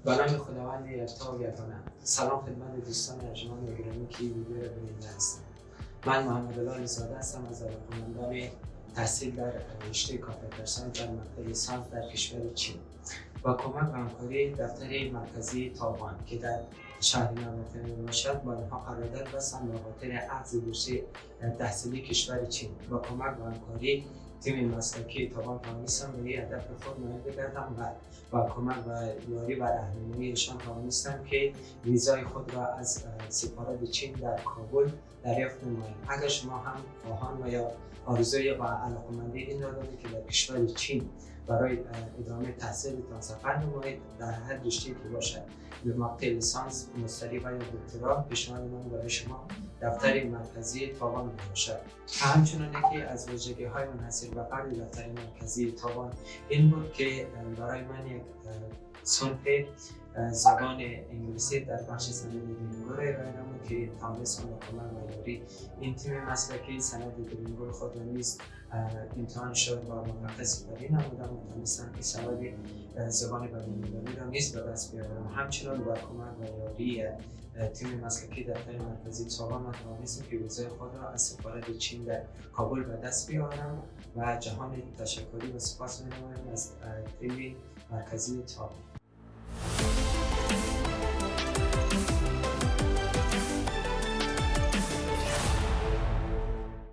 به نام خداوند یکتا و یگانه. سلام خدمت دوستان ارجمند گرامی که ویدیو را بیننده هستند. من محمد علی زاده هستم از علاقه‌مندان تحصیل در رشته کامپیوتر ساینس در مقطع لیسانس در کشور چین. با کمک و همکاری دفتر مرکزی تایوان که در شهر نواتن باشد با آنها قرارداد بستم به خاطر اخذ بورس تحصیلی کشور چین. با کمک و همکاری تیم مسلکی تایوان توانستم به هدف خود نائل بگردم و با کمک و یاری و راهنماییشان توانستم که ویزای خود را از سفارت چین در کابل دریافت نماییم. اگر شما هم خواهان و یا آرزوی و علاقه‌مندی این را دارید که در کشور چین برای ادامه تحصیلتان سفر نمایید در هر رشته‌ای که باشد، به مقطع لیسانس، مستری و یا دکترا، پیشنهاد من برای شما دفتر مرکزی تایوان باشد. همچنانه که از ویژگی‌های منحصر به فرد دفتر مرکزی تایوان این بود که برای من یک صنف زبان انگلیسی در بخش سند دولینگو را ارائه نمود که توانستم با کمک و یاری این تیم مسلکی سند دولینگو خود را نیز امتحان شد و موفق سپری نمودم و توانستم که سواد زبان بین‌المللی را نیز به دست بیاورم. همچنان با کمک و یاری تیم مسلکی دفتر مرکزی تایوان من توانستم که ویزای خود را از سفارت چین در کابل به دست بیاورم و جهان تشکری و سپاس می‌نمایم از تیم مرکزی تایوان.